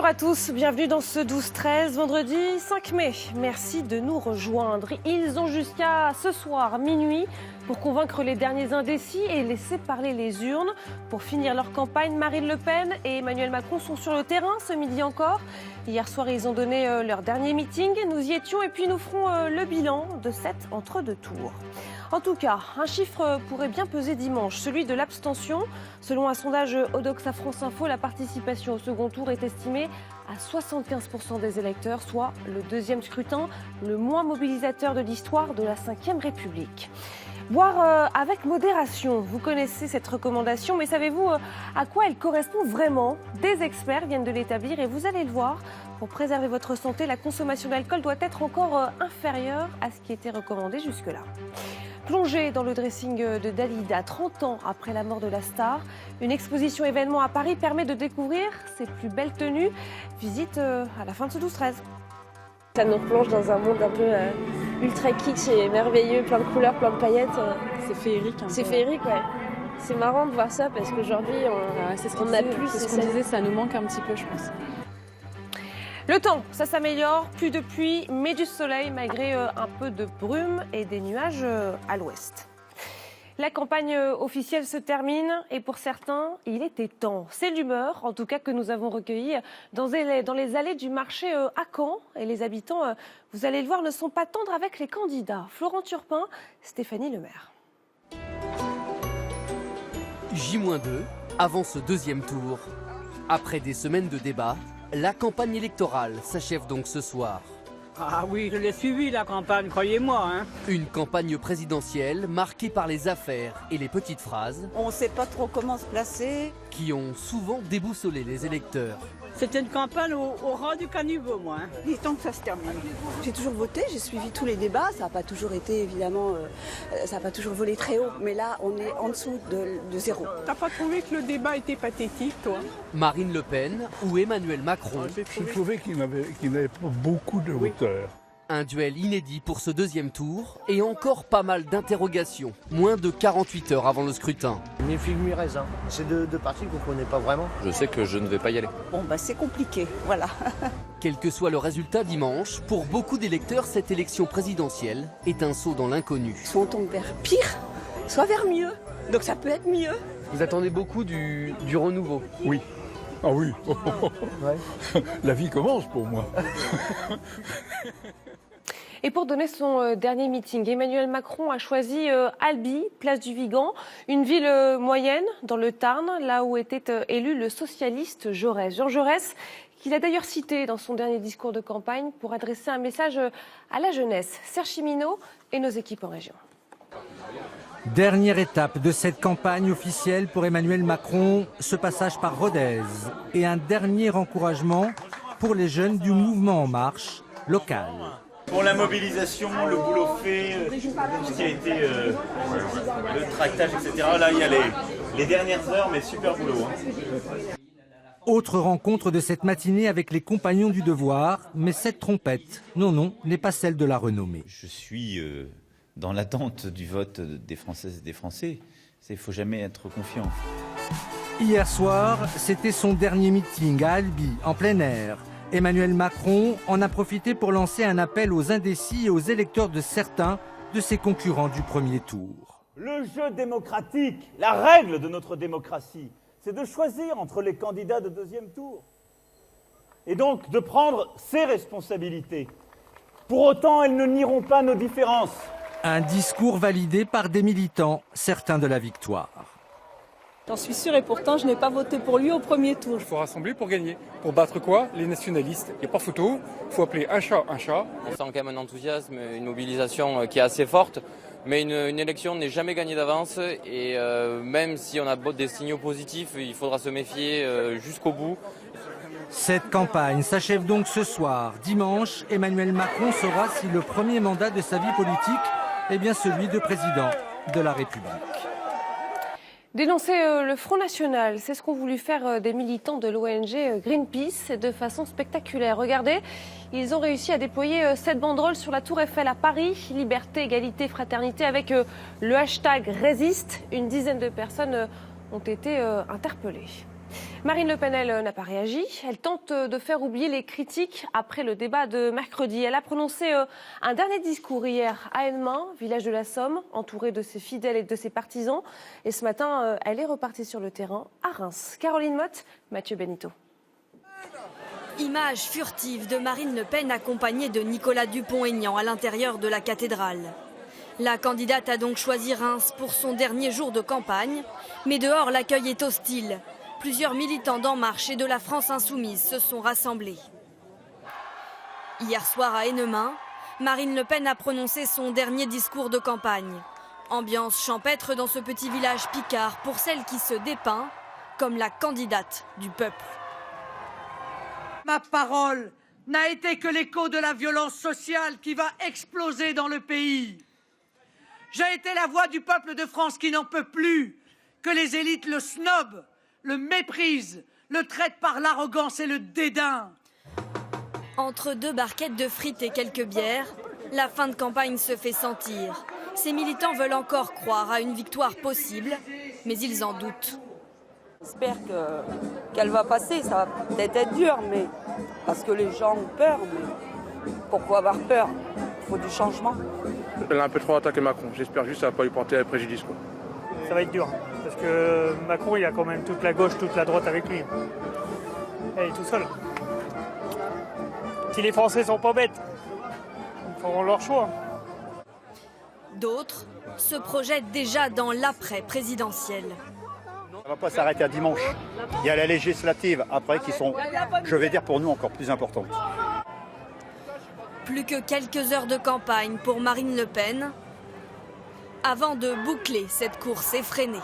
Bonjour à tous, bienvenue dans ce 12-13, vendredi 5 mai. Merci de nous rejoindre. Ils ont jusqu'à ce soir, minuit, pour convaincre les derniers indécis et laisser parler les urnes. Pour finir leur campagne, Marine Le Pen et Emmanuel Macron sont sur le terrain ce midi encore. Hier soir, ils ont donné leur dernier meeting. Nous y étions et puis nous ferons le bilan de cet entre-deux tours. En tout cas, un chiffre pourrait bien peser dimanche, celui de l'abstention. Selon un sondage Odoxa France Info, la participation au second tour est estimée à 75% des électeurs, soit le deuxième scrutin le moins mobilisateur de l'histoire de la Ve République. Boire avec modération, vous connaissez cette recommandation, mais savez-vous à quoi elle correspond vraiment? Des experts viennent de l'établir et vous allez le voir, pour préserver votre santé, la consommation d'alcool doit être encore inférieure à ce qui était recommandé jusque-là. Plongée dans le dressing de Dalida, 30 ans après la mort de la star, une exposition événement à Paris permet de découvrir ses plus belles tenues. Visite à la fin de ce 12-13. Ça nous replonge dans un monde un peu ultra kitsch et merveilleux, plein de couleurs, plein de paillettes. C'est féerique. C'est féerique, ouais. C'est marrant de voir ça parce qu'aujourd'hui, on a plus. C'est ce qu'on disait, ça nous manque un petit peu, je pense. Le temps, ça s'améliore, plus de pluie, mais du soleil malgré un peu de brume et des nuages à l'ouest. La campagne officielle se termine et pour certains, il était temps. C'est l'humeur, en tout cas, que nous avons recueillie dans les allées du marché à Caen. Et les habitants, vous allez le voir, ne sont pas tendres avec les candidats. Florent Turpin, Stéphanie Lemaire. J-2, avant ce deuxième tour. Après des semaines de débats, la campagne électorale s'achève donc ce soir. Ah oui, je l'ai suivi la campagne, croyez-moi. Une campagne présidentielle marquée par les affaires et les petites phrases. On ne sait pas trop comment se placer. Qui ont souvent déboussolé les électeurs. C'était une campagne au rang du caniveau, moi. Il est temps que ça se termine. J'ai toujours voté, j'ai suivi tous les débats. Ça n'a pas toujours été, évidemment, ça n'a pas toujours volé très haut. Mais là, on est en dessous de zéro. T'as pas trouvé que le débat était pathétique, toi? Marine Le Pen ou Emmanuel Macron. Je trouvais qu'il n'avait pas beaucoup de hauteur. Un duel inédit pour ce deuxième tour et encore pas mal d'interrogations. Moins de 48 heures avant le scrutin. Ni figue ni raisin. C'est deux partis qu'on ne connaît pas vraiment. Je sais que je ne vais pas y aller. Bon, bah c'est compliqué, voilà. Quel que soit le résultat dimanche, pour beaucoup d'électeurs, cette élection présidentielle est un saut dans l'inconnu. Soit on tombe vers pire, soit vers mieux. Donc ça peut être mieux. Vous attendez beaucoup du renouveau? Oui. Ah oui. Ouais. La vie commence pour moi. Et pour donner son dernier meeting, Emmanuel Macron a choisi Albi, place du Vigan, une ville moyenne dans le Tarn, là où était élu le socialiste Jaurès. Jean Jaurès, qu'il a d'ailleurs cité dans son dernier discours de campagne pour adresser un message à la jeunesse. Serge Chiminot et nos équipes en région. Dernière étape de cette campagne officielle pour Emmanuel Macron, ce passage par Rodez et un dernier encouragement pour les jeunes du mouvement En Marche local. Pour la mobilisation, le boulot fait, ce qui a été le tractage, etc. Là, il y a les dernières heures, mais super boulot. Autre rencontre de cette matinée avec les compagnons du devoir, mais cette trompette, non, n'est pas celle de la renommée. Je suis dans l'attente du vote des Françaises et des Français. Il ne faut jamais être confiant. Hier soir, c'était son dernier meeting à Albi, en plein air. Emmanuel Macron en a profité pour lancer un appel aux indécis et aux électeurs de certains de ses concurrents du premier tour. Le jeu démocratique, la règle de notre démocratie, c'est de choisir entre les candidats de deuxième tour. Et donc de prendre ses responsabilités. Pour autant, elles ne nieront pas nos différences. Un discours validé par des militants, certains de la victoire. J'en suis sûre et pourtant je n'ai pas voté pour lui au premier tour. Il faut rassembler pour gagner. Pour battre quoi? Les nationalistes. Il n'y a pas photo, il faut appeler un chat un chat. On sent quand même un enthousiasme, une mobilisation qui est assez forte. Mais une élection n'est jamais gagnée d'avance et même si on a des signaux positifs, il faudra se méfier jusqu'au bout. Cette campagne s'achève donc ce soir. Dimanche, Emmanuel Macron saura si le premier mandat de sa vie politique est bien celui de président de la République. Dénoncer le Front National, c'est ce qu'ont voulu faire des militants de l'ONG Greenpeace de façon spectaculaire. Regardez, ils ont réussi à déployer cette banderole sur la Tour Eiffel à Paris. Liberté, égalité, fraternité avec le hashtag Résiste. Une dizaine de personnes ont été interpellées. Marine Le Pen, elle, n'a pas réagi. Elle tente de faire oublier les critiques après le débat de mercredi. Elle a prononcé un dernier discours hier à Hennemain, village de la Somme, entourée de ses fidèles et de ses partisans. Et ce matin, elle est repartie sur le terrain à Reims. Caroline Motte, Mathieu Benito. Image furtive de Marine Le Pen accompagnée de Nicolas Dupont-Aignan à l'intérieur de la cathédrale. La candidate a donc choisi Reims pour son dernier jour de campagne. Mais dehors, l'accueil est hostile. Plusieurs militants d'En Marche et de la France Insoumise se sont rassemblés. Hier soir à Hennemain, Marine Le Pen a prononcé son dernier discours de campagne. Ambiance champêtre dans ce petit village picard pour celle qui se dépeint comme la candidate du peuple. Ma parole n'a été que l'écho de la violence sociale qui va exploser dans le pays. J'ai été la voix du peuple de France qui n'en peut plus, que les élites le snobent, le méprisent, le traitent par l'arrogance et le dédain. Entre 2 barquettes de frites et quelques bières, la fin de campagne se fait sentir. Ces militants veulent encore croire à une victoire possible, mais ils en doutent. J'espère qu'elle va passer, ça va peut-être être dur, mais parce que les gens ont peur. Mais pourquoi avoir peur? Il faut du changement. Elle a un peu trop attaqué Macron. J'espère juste que ça ne va pas lui porter préjudice, quoi. Ça va être dur, parce que Macron, il a quand même toute la gauche, toute la droite avec lui. Il est tout seul. Si les Français sont pas bêtes, ils feront leur choix. D'autres se projettent déjà dans l'après-présidentiel. Ça ne va pas s'arrêter à dimanche. Il y a la législative après qui sont, je vais dire pour nous, encore plus importantes. Plus que quelques heures de campagne pour Marine Le Pen, avant de boucler cette course effrénée.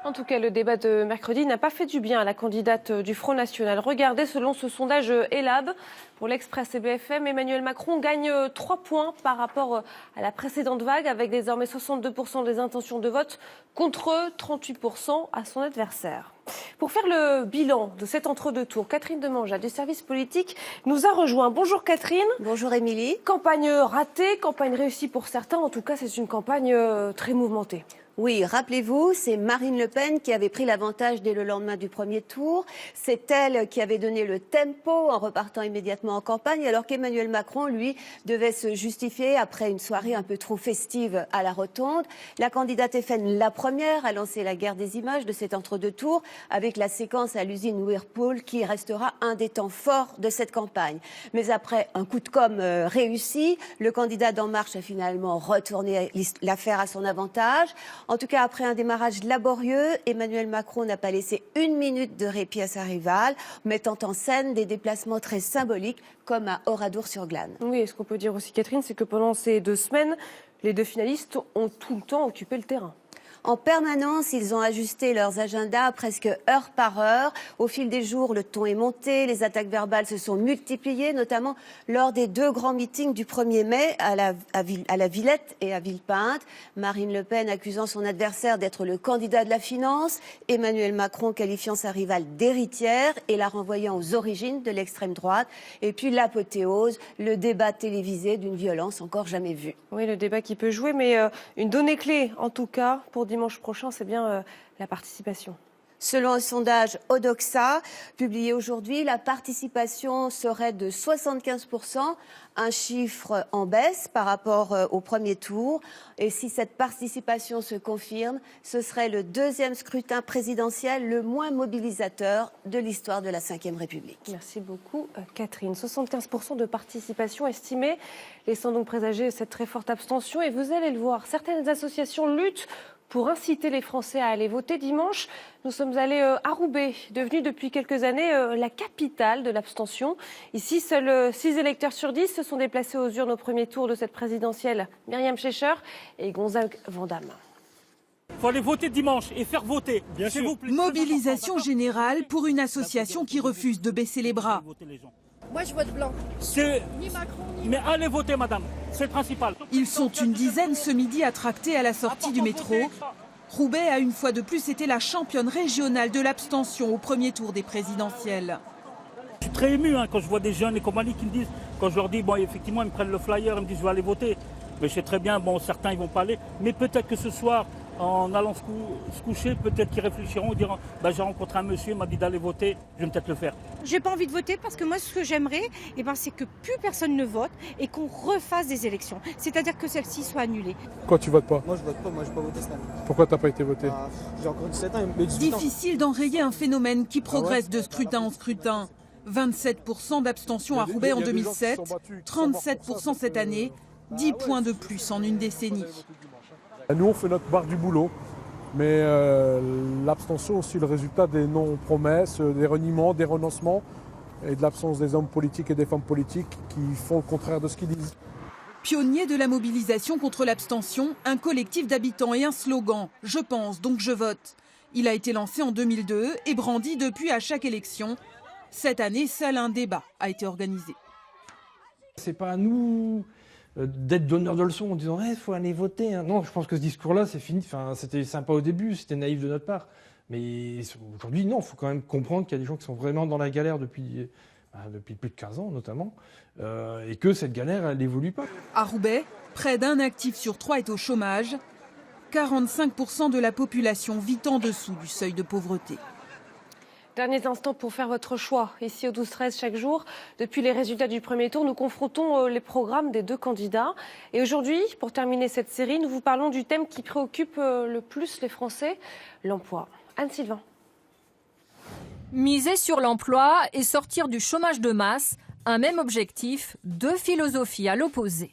En tout cas, le débat de mercredi n'a pas fait du bien à la candidate du Front National. Regardez, selon ce sondage Elab, pour l'Express et BFM, Emmanuel Macron gagne 3 points par rapport à la précédente vague, avec désormais 62% des intentions de vote contre 38% à son adversaire. Pour faire le bilan de cet entre-deux tours, Catherine Demangeat du service politique nous a rejoint. Bonjour Catherine. Bonjour Émilie. Campagne ratée, campagne réussie pour certains. En tout cas, c'est une campagne très mouvementée. Oui, rappelez-vous, c'est Marine Le Pen qui avait pris l'avantage dès le lendemain du premier tour. C'est elle qui avait donné le tempo en repartant immédiatement en campagne, alors qu'Emmanuel Macron, lui, devait se justifier après une soirée un peu trop festive à la Rotonde. La candidate FN, la première, a lancé la guerre des images de cet entre-deux tours avec la séquence à l'usine Whirlpool qui restera un des temps forts de cette campagne. Mais après un coup de com' réussi, le candidat d'En Marche a finalement retourné l'affaire à son avantage. En tout cas, après un démarrage laborieux, Emmanuel Macron n'a pas laissé une minute de répit à sa rivale, mettant en scène des déplacements très symboliques, comme à Oradour-sur-Glane. Oui, et ce qu'on peut dire aussi, Catherine, c'est que pendant ces 2 semaines, les 2 finalistes ont tout le temps occupé le terrain. En permanence, ils ont ajusté leurs agendas presque heure par heure. Au fil des jours, le ton est monté, les attaques verbales se sont multipliées, notamment lors des 2 grands meetings du 1er mai à la Villette et à Villepinte. Marine Le Pen accusant son adversaire d'être le candidat de la finance, Emmanuel Macron qualifiant sa rivale d'héritière et la renvoyant aux origines de l'extrême droite. Et puis l'apothéose, le débat télévisé d'une violence encore jamais vue. Oui, le débat qui peut jouer, mais une donnée clé, en tout cas, pour dimanche prochain, c'est bien la participation. Selon un sondage Odoxa publié aujourd'hui, la participation serait de 75%, un chiffre en baisse par rapport au premier tour. Et si cette participation se confirme, ce serait le 2e scrutin présidentiel le moins mobilisateur de l'histoire de la Ve République. Merci beaucoup Catherine. 75% de participation estimée, laissant donc présager cette très forte abstention. Et vous allez le voir, certaines associations luttent pour inciter les Français à aller voter dimanche. Nous sommes allés à Roubaix, devenu depuis quelques années la capitale de l'abstention. Ici, seuls 6 électeurs sur 10 se sont déplacés aux urnes au premier tour de cette présidentielle. Myriam Schecher et Gonzague Vandamme. Il faut aller voter dimanche et faire voter. Bien sûr. Mobilisation générale pour une association qui refuse de baisser les bras. Moi, je vote blanc. Ni Macron, ni... Mais allez voter, madame. C'est le principal. Ils sont une dizaine ce midi à tracter à la sortie du métro. Roubaix a une fois de plus été la championne régionale de l'abstention au premier tour des présidentielles. Je suis très ému quand je vois des jeunes et compagnie qui me disent, quand je leur dis, bon, effectivement, ils me prennent le flyer, ils me disent, je vais aller voter. Mais je sais très bien, bon, certains, ils vont pas aller. Mais peut-être que ce soir, en allant se coucher, peut-être qu'ils réfléchiront, ils diront bah, j'ai rencontré un monsieur, il m'a dit d'aller voter, je vais peut-être le faire. J'ai pas envie de voter parce que moi, ce que j'aimerais, c'est que plus personne ne vote et qu'on refasse des élections. C'est-à-dire que celles-ci soient annulées. Pourquoi tu votes pas? Moi, je vote pas, moi, je vais pas voter cette année. Pourquoi t'as pas été voté? J'ai encore 17 ans, mais 18 ans. Difficile d'enrayer un phénomène qui progresse de scrutin en scrutin. 27% d'abstention à Roubaix en 2007, 37% cette année, 10 points de plus en une décennie. Nous, on fait notre part du boulot, mais l'abstention aussi le résultat des non-promesses, des reniements, des renoncements et de l'absence des hommes politiques et des femmes politiques qui font le contraire de ce qu'ils disent. Pionnier de la mobilisation contre l'abstention, un collectif d'habitants et un slogan « Je pense, donc je vote ». Il a été lancé en 2002 et brandi depuis à chaque élection. Cette année, seul un débat a été organisé. C'est pas à nous d'être donneurs de leçons en disant il faut aller voter. Non, je pense que ce discours-là, c'est fini. Enfin, c'était sympa au début, c'était naïf de notre part. Mais aujourd'hui, non, il faut quand même comprendre qu'il y a des gens qui sont vraiment dans la galère depuis plus de 15 ans notamment, et que cette galère, elle n'évolue pas. À Roubaix, près d'un actif sur 3 est au chômage. 45% de la population vit en dessous du seuil de pauvreté. Derniers instants pour faire votre choix. Ici au 12-13 chaque jour, depuis les résultats du premier tour, nous confrontons les programmes des deux candidats. Et aujourd'hui, pour terminer cette série, nous vous parlons du thème qui préoccupe le plus les Français, l'emploi. Anne-Sylvain. Miser sur l'emploi et sortir du chômage de masse, un même objectif, deux philosophies à l'opposé.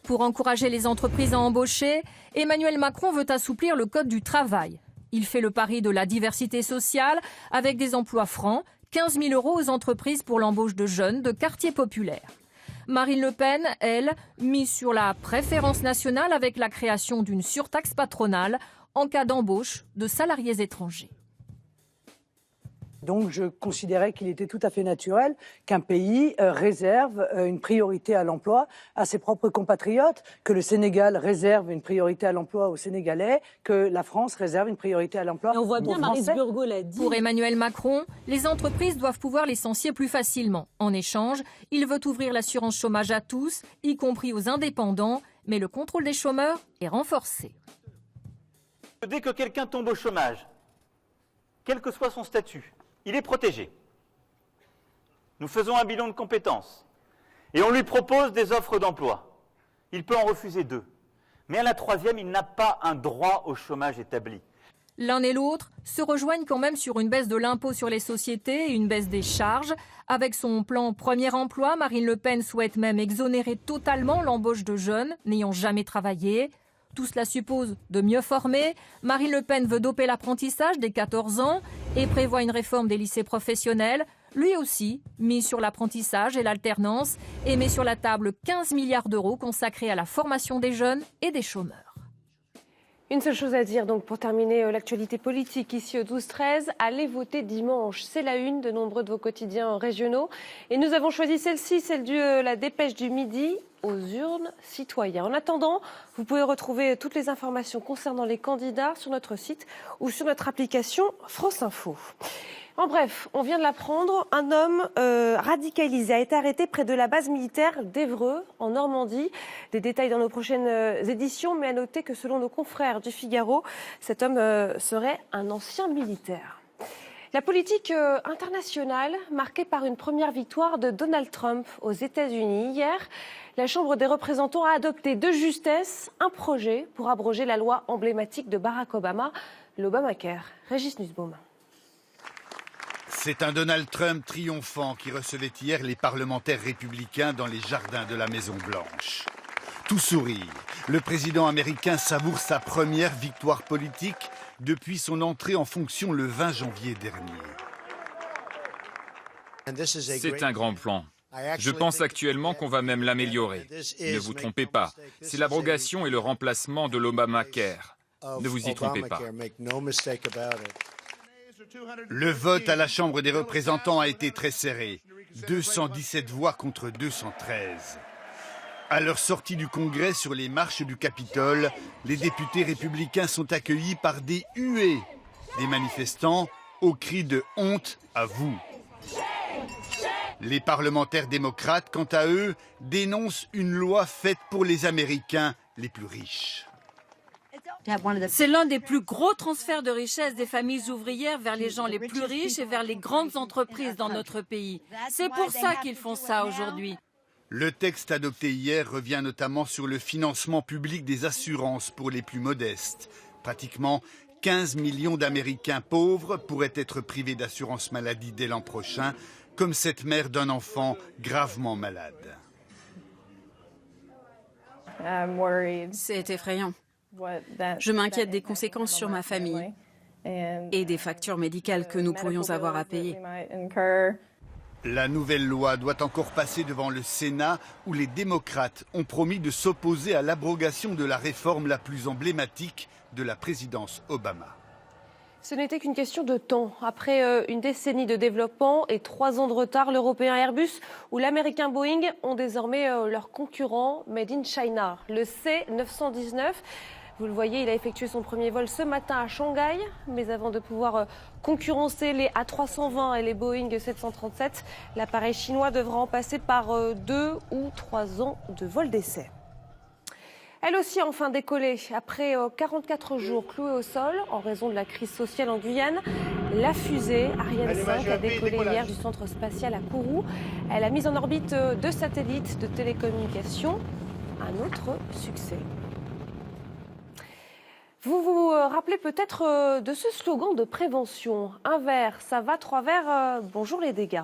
Pour encourager les entreprises à embaucher, Emmanuel Macron veut assouplir le code du travail. Il fait le pari de la diversité sociale avec des emplois francs, 15 000 € aux entreprises pour l'embauche de jeunes de quartiers populaires. Marine Le Pen, elle, mise sur la préférence nationale avec la création d'une surtaxe patronale en cas d'embauche de salariés étrangers. Donc je considérais qu'il était tout à fait naturel qu'un pays réserve une priorité à l'emploi à ses propres compatriotes, que le Sénégal réserve une priorité à l'emploi aux Sénégalais, que la France réserve une priorité à l'emploi aux Français. On voit bien, Maryse Burgot l'a dit. Pour Emmanuel Macron, les entreprises doivent pouvoir licencier plus facilement. En échange, il veut ouvrir l'assurance chômage à tous, y compris aux indépendants, mais le contrôle des chômeurs est renforcé. Dès que quelqu'un tombe au chômage, quel que soit son statut, il est protégé. Nous faisons un bilan de compétences et on lui propose des offres d'emploi. Il peut en refuser 2. Mais à la 3e, il n'a pas un droit au chômage établi. L'un et l'autre se rejoignent quand même sur une baisse de l'impôt sur les sociétés et une baisse des charges. Avec son plan Premier Emploi, Marine Le Pen souhaite même exonérer totalement l'embauche de jeunes n'ayant jamais travaillé. Tout cela suppose de mieux former. Marine Le Pen veut doper l'apprentissage dès 14 ans et prévoit une réforme des lycées professionnels. Lui aussi mise sur l'apprentissage et l'alternance et met sur la table 15 milliards d'euros consacrés à la formation des jeunes et des chômeurs. Une seule chose à dire donc pour terminer l'actualité politique ici au 12-13. Allez voter dimanche, c'est la une de nombreux de vos quotidiens régionaux. Et nous avons choisi celle-ci, celle de la Dépêche du Midi, aux urnes citoyens. En attendant, vous pouvez retrouver toutes les informations concernant les candidats sur notre site ou sur notre application France Info. En bref, on vient de l'apprendre, un homme radicalisé a été arrêté près de la base militaire d'Évreux, en Normandie. Des détails dans nos prochaines éditions, mais à noter que selon nos confrères du Figaro, cet homme serait un ancien militaire. La politique internationale, marquée par une première victoire de Donald Trump aux États-Unis. Hier, la Chambre des représentants a adopté de justesse un projet pour abroger la loi emblématique de Barack Obama, l'Obamacare. Régis Nussbaum. C'est un Donald Trump triomphant qui recevait hier les parlementaires républicains dans les jardins de la Maison-Blanche. Tout sourire, le président américain savoure sa première victoire politique depuis son entrée en fonction le 20 janvier dernier. C'est un grand plan. Je pense actuellement qu'on va même l'améliorer. Ne vous trompez pas, c'est l'abrogation et le remplacement de l'Obamacare. Ne vous y trompez pas. Le vote à la Chambre des représentants a été très serré. 217 voix contre 213. À leur sortie du Congrès sur les marches du Capitole, les députés républicains sont accueillis par des huées. Des manifestants au cri de « honte à vous ». Les parlementaires démocrates, quant à eux, dénoncent une loi faite pour les Américains les plus riches. C'est l'un des plus gros transferts de richesse des familles ouvrières vers les gens les plus riches et vers les grandes entreprises dans notre pays. C'est pour ça qu'ils font ça aujourd'hui. Le texte adopté hier revient notamment sur le financement public des assurances pour les plus modestes. Pratiquement 15 millions d'Américains pauvres pourraient être privés d'assurance maladie dès l'an prochain, comme cette mère d'un enfant gravement malade. C'est effrayant. Je m'inquiète des conséquences sur ma famille et des factures médicales que nous pourrions avoir à payer. La nouvelle loi doit encore passer devant le Sénat, où les démocrates ont promis de s'opposer à l'abrogation de la réforme la plus emblématique de la présidence Obama. Ce n'était qu'une question de temps. Après une décennie de développement et 3 ans de retard, l'européen Airbus ou l'américain Boeing ont désormais leur concurrent Made in China, le C919. Vous le voyez, il a effectué son premier vol ce matin à Shanghai. Mais avant de pouvoir concurrencer les A320 et les Boeing 737, l'appareil chinois devra en passer par 2 ou 3 ans de vol d'essai. Elle aussi a enfin décollé. Après 44 jours clouée au sol en raison de la crise sociale en Guyane, la fusée Ariane 5 a décollé hier du centre spatial à Kourou. Elle a mis en orbite 2 satellites de télécommunications. Un autre succès. Vous vous rappelez peut-être de ce slogan de prévention. 1 verre, ça va, 3 verres, bonjour les dégâts.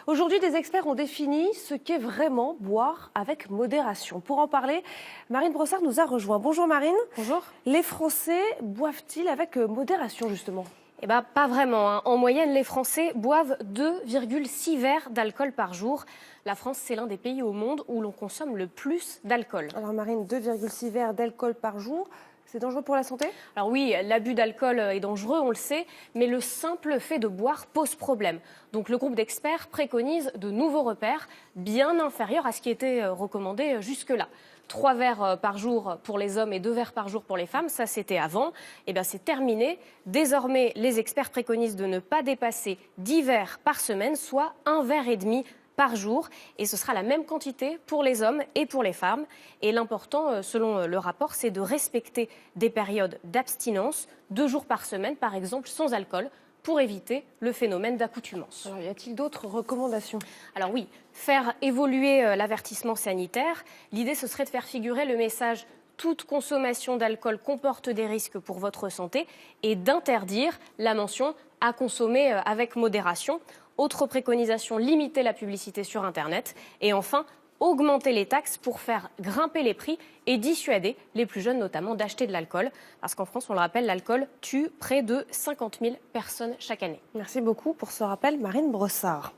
Aujourd'hui, des experts ont défini ce qu'est vraiment boire avec modération. Pour en parler, Marine Brossard nous a rejoint. Bonjour Marine. Bonjour. Les Français boivent-ils avec modération justement ? Eh bien, pas vraiment. Hein. En moyenne, les Français boivent 2,6 verres d'alcool par jour. La France, c'est l'un des pays au monde où l'on consomme le plus d'alcool. Alors Marine, 2,6 verres d'alcool par jour. C'est dangereux pour la santé ? Alors oui, l'abus d'alcool est dangereux, on le sait, mais le simple fait de boire pose problème. Donc le groupe d'experts préconise de nouveaux repères bien inférieurs à ce qui était recommandé jusque-là. 3 verres par jour pour les hommes et 2 verres par jour pour les femmes, ça c'était avant. Eh bien c'est terminé. Désormais, les experts préconisent de ne pas dépasser 10 verres par semaine, soit 1,5 verre par jour, et ce sera la même quantité pour les hommes et pour les femmes. Et l'important, selon le rapport, c'est de respecter des périodes d'abstinence, 2 jours par semaine, par exemple, sans alcool, pour éviter le phénomène d'accoutumance. Alors, y a-t-il d'autres recommandations ? Alors oui, faire évoluer l'avertissement sanitaire. L'idée, ce serait de faire figurer le message « Toute consommation d'alcool comporte des risques pour votre santé » et d'interdire la mention « à consommer avec modération ». Autre préconisation, limiter la publicité sur Internet. Et enfin, augmenter les taxes pour faire grimper les prix et dissuader les plus jeunes notamment d'acheter de l'alcool. Parce qu'en France, on le rappelle, l'alcool tue près de 50 000 personnes chaque année. Merci beaucoup pour ce rappel, Marine Brossard.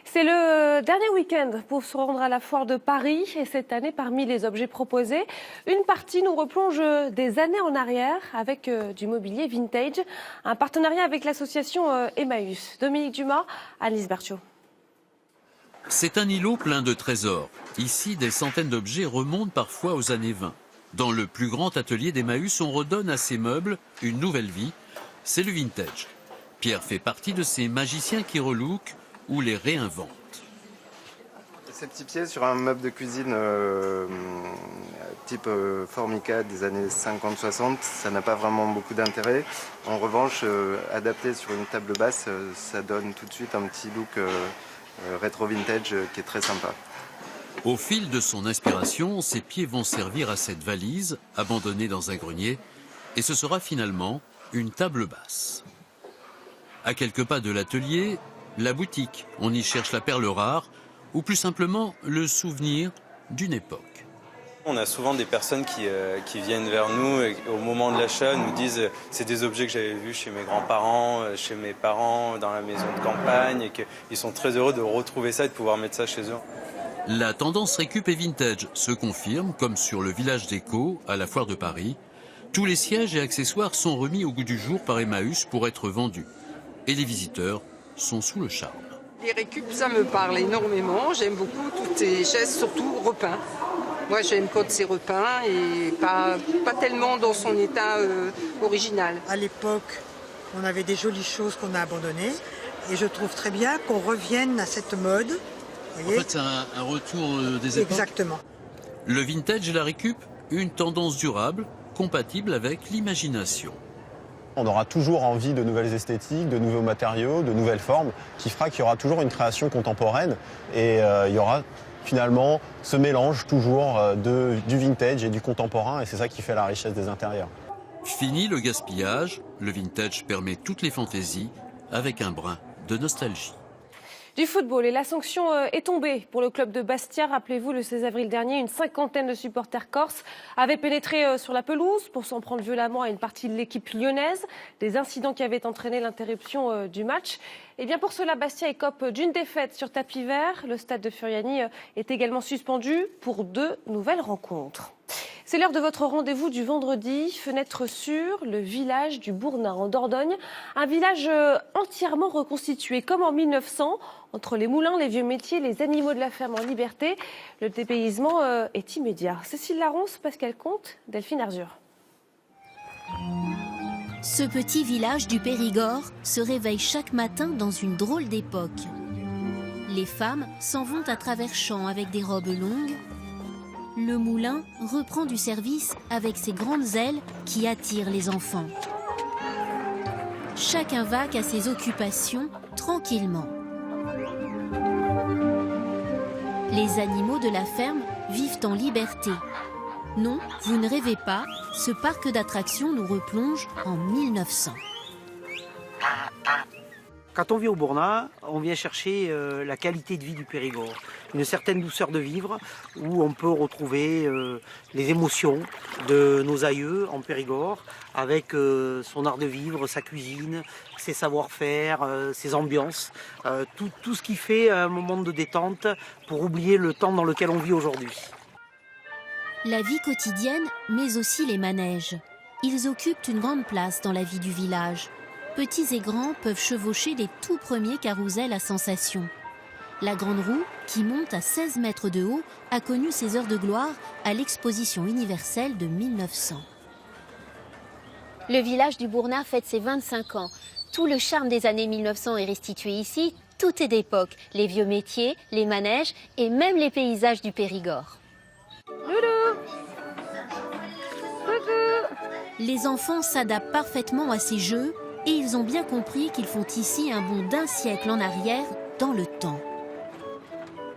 C'est le dernier week-end pour se rendre à la foire de Paris. Et cette année, parmi les objets proposés, une partie nous replonge des années en arrière avec du mobilier vintage. Un partenariat avec l'association Emmaüs. Dominique Dumas, Alice Berthiaud. C'est un îlot plein de trésors. Ici, des centaines d'objets remontent parfois aux années 20. Dans le plus grand atelier d'Emmaüs, on redonne à ces meubles une nouvelle vie. C'est le vintage. Pierre fait partie de ces magiciens qui relookent ou les réinventent. Ces petits pieds sur un meuble de cuisine type Formica des années 50-60, ça n'a pas vraiment beaucoup d'intérêt. En revanche, adapté sur une table basse, ça donne tout de suite un petit look rétro-vintage qui est très sympa. Au fil de son inspiration, ses pieds vont servir à cette valise, abandonnée dans un grenier, et ce sera finalement une table basse. À quelques pas de l'atelier, la boutique. On y cherche la perle rare, ou plus simplement le souvenir d'une époque. On a souvent des personnes qui viennent vers nous et au moment de l'achat nous disent c'est des objets que j'avais vus chez mes grands-parents, chez mes parents, dans la maison de campagne, et qu'ils sont très heureux de retrouver ça et de pouvoir mettre ça chez eux. La tendance récup et vintage se confirme, comme sur le village déco à la foire de Paris. Tous les sièges et accessoires sont remis au goût du jour par Emmaüs pour être vendus. Et les visiteurs sont sous le charme. Les récup, ça me parle énormément. J'aime beaucoup tous ces gestes, surtout repeints. Moi, j'aime quand c'est repeint et pas tellement dans son état original. À l'époque, on avait des jolies choses qu'on a abandonnées. Et je trouve très bien qu'on revienne à cette mode. En fait, c'est un retour des époques. Exactement. Le vintage et la récup, une tendance durable compatible avec l'imagination. On aura toujours envie de nouvelles esthétiques, de nouveaux matériaux, de nouvelles formes, qui fera qu'il y aura toujours une création contemporaine et il y aura finalement ce mélange toujours du vintage et du contemporain, et c'est ça qui fait la richesse des intérieurs. Fini le gaspillage, le vintage permet toutes les fantaisies avec un brin de nostalgie. Du football, et la sanction est tombée pour le club de Bastia. Rappelez-vous, le 16 avril dernier, une cinquantaine de supporters corses avaient pénétré sur la pelouse pour s'en prendre violemment à une partie de l'équipe lyonnaise. Des incidents qui avaient entraîné l'interruption du match. Et bien pour cela, Bastia écope d'une défaite sur tapis vert. Le stade de Furiani est également suspendu pour 2 nouvelles rencontres. C'est l'heure de votre rendez-vous du vendredi. Fenêtre sur le village du Bournat en Dordogne. Un village entièrement reconstitué comme en 1900. Entre les moulins, les vieux métiers, les animaux de la ferme en liberté, le dépaysement est immédiat. Cécile Laronce, Pascal Comte, Delphine Arzur. Ce petit village du Périgord se réveille chaque matin dans une drôle d'époque. Les femmes s'en vont à travers champs avec des robes longues. Le moulin reprend du service avec ses grandes ailes qui attirent les enfants. Chacun vaque à ses occupations tranquillement. Les animaux de la ferme vivent en liberté. Non, vous ne rêvez pas, ce parc d'attractions nous replonge en 1900. Quand on vit au Bournat, on vient chercher la qualité de vie du Périgord, une certaine douceur de vivre où on peut retrouver les émotions de nos aïeux en Périgord avec son art de vivre, sa cuisine, ses savoir-faire, ses ambiances, tout ce qui fait un moment de détente pour oublier le temps dans lequel on vit aujourd'hui. La vie quotidienne, mais aussi les manèges. Ils occupent une grande place dans la vie du village. Petits et grands peuvent chevaucher les tout premiers carrousels à sensation. La grande roue, qui monte à 16 mètres de haut, a connu ses heures de gloire à l'exposition universelle de 1900. Le village du Bournat fête ses 25 ans. Tout le charme des années 1900 est restitué ici. Tout est d'époque. Les vieux métiers, les manèges et même les paysages du Périgord. Les enfants s'adaptent parfaitement à ces jeux et ils ont bien compris qu'ils font ici un bond d'1 siècle en arrière dans le temps.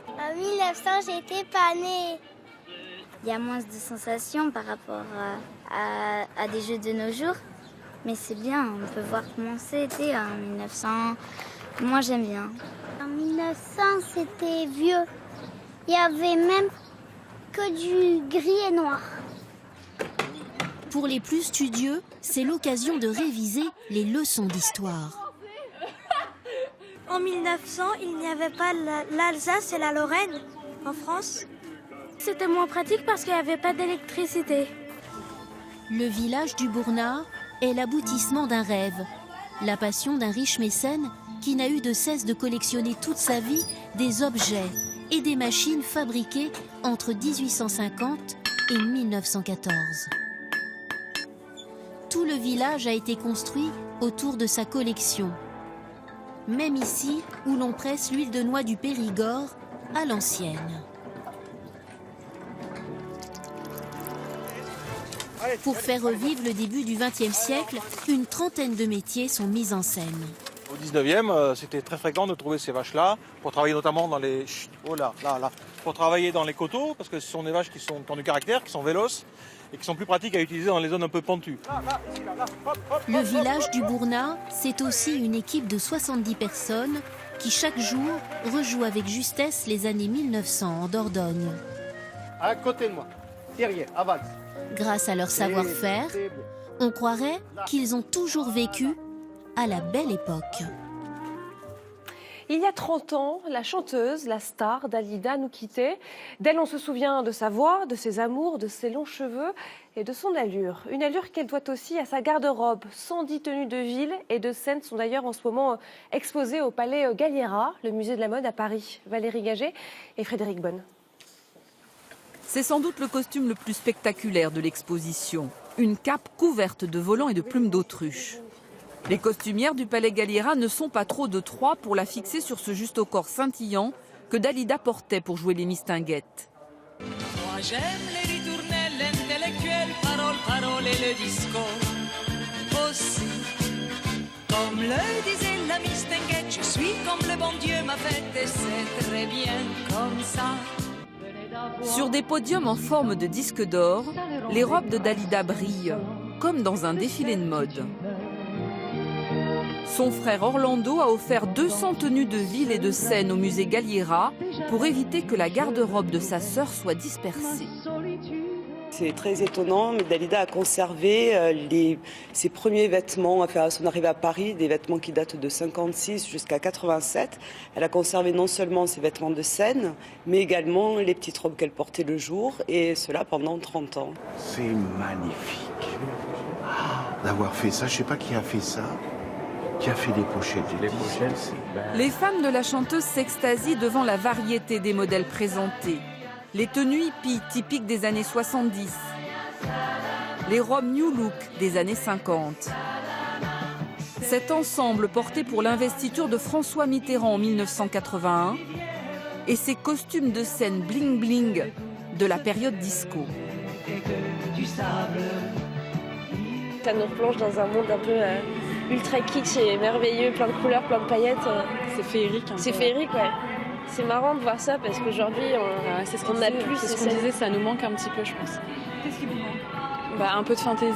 En 1900, j'étais pas née. Il y a moins de sensations par rapport à des jeux de nos jours. Mais c'est bien, on peut voir comment c'était en 1900. Moi, j'aime bien. En 1900, c'était vieux. Il y avait même que du gris et noir. Pour les plus studieux, c'est l'occasion de réviser les leçons d'histoire. En 1900, il n'y avait pas l'Alsace et la Lorraine en France. C'était moins pratique parce qu'il n'y avait pas d'électricité. Le village du Bournat est l'aboutissement d'un rêve. La passion d'un riche mécène qui n'a eu de cesse de collectionner toute sa vie des objets et des machines fabriquées entre 1850 et 1914. Tout le village a été construit autour de sa collection. Même ici, où l'on presse l'huile de noix du Périgord à l'ancienne. Pour faire revivre le début du XXe siècle, une trentaine de métiers sont mis en scène. Au 19e, c'était très fréquent de trouver ces vaches-là, pour travailler notamment dans les... pour travailler dans les coteaux, parce que ce sont des vaches qui ont du caractère, qui sont véloces, et qui sont plus pratiques à utiliser dans les zones un peu pentues. Le village du Bournat, c'est aussi une équipe de 70 personnes qui, chaque jour, rejoue avec justesse les années 1900 en Dordogne. À côté de moi, derrière, avance. Grâce à leur savoir-faire, on croirait qu'ils ont toujours vécu à la belle époque. Il y a 30 ans, la chanteuse, la star Dalida nous quittait. D'elle, on se souvient de sa voix, de ses amours, de ses longs cheveux et de son allure. Une allure qu'elle doit aussi à sa garde-robe. 110 tenues de ville et de scène sont d'ailleurs en ce moment exposées au Palais Galliera, le musée de la mode à Paris. Valérie Gaget et Frédéric Bonne. C'est sans doute le costume le plus spectaculaire de l'exposition. Une cape couverte de volants et de plumes d'autruche. Les costumières du Palais Galliera ne sont pas trop de trois pour la fixer sur ce juste au corps scintillant que Dalida portait pour jouer les mistinguettes. Moi j'aime les ritournelles intellectuelles, paroles paroles et le disco aussi. Comme le disait la Miss Tinguette, je suis comme le bon Dieu m'a fait et c'est très bien comme ça. Sur des podiums en forme de disque d'or, les robes de Dalida brillent, comme dans un défilé de mode. Son frère Orlando a offert 200 tenues de ville et de scène au musée Galliera pour éviter que la garde-robe de sa sœur soit dispersée. C'est très étonnant, mais Dalida a conservé ses premiers vêtements, à son arrivée à Paris, des vêtements qui datent de 56 jusqu'à 87. Elle a conservé non seulement ses vêtements de scène, mais également les petites robes qu'elle portait le jour, et cela pendant 30 ans. C'est magnifique d'avoir fait ça. Je ne sais pas qui a fait ça. Qui a fait les pochettes? Les fans de la chanteuse s'extasient devant la variété des modèles présentés. Les tenues hippies typiques des années 70. Les robes New Look des années 50. Cet ensemble porté pour l'investiture de François Mitterrand en 1981 et ses costumes de scène bling-bling de la période disco. Ça nous replonge dans un monde un peu ultra kitsch et merveilleux, plein de couleurs, plein de paillettes. C'est féerique. C'est féerique, ouais. C'est marrant de voir ça parce qu'aujourd'hui, on a plus. C'est ce qu'on disait, ça nous manque un petit peu, je pense. Qu'est-ce qui vous manque? Un peu de fantaisie.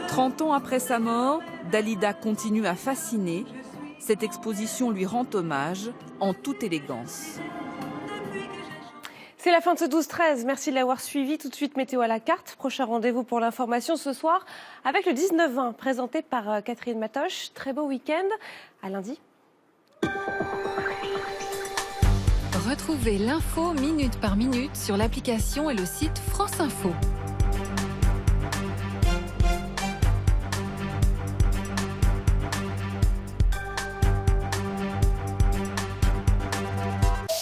30 ans après sa mort, Dalida continue à fasciner. Cette exposition lui rend hommage en toute élégance. C'est la fin de ce 12-13. Merci de l'avoir suivi. Tout de suite, météo à la carte. Prochain rendez-vous pour l'information ce soir avec le 19-20 présenté par Catherine Matoche. Très beau week-end. À lundi. Retrouvez l'info minute par minute sur l'application et le site France Info.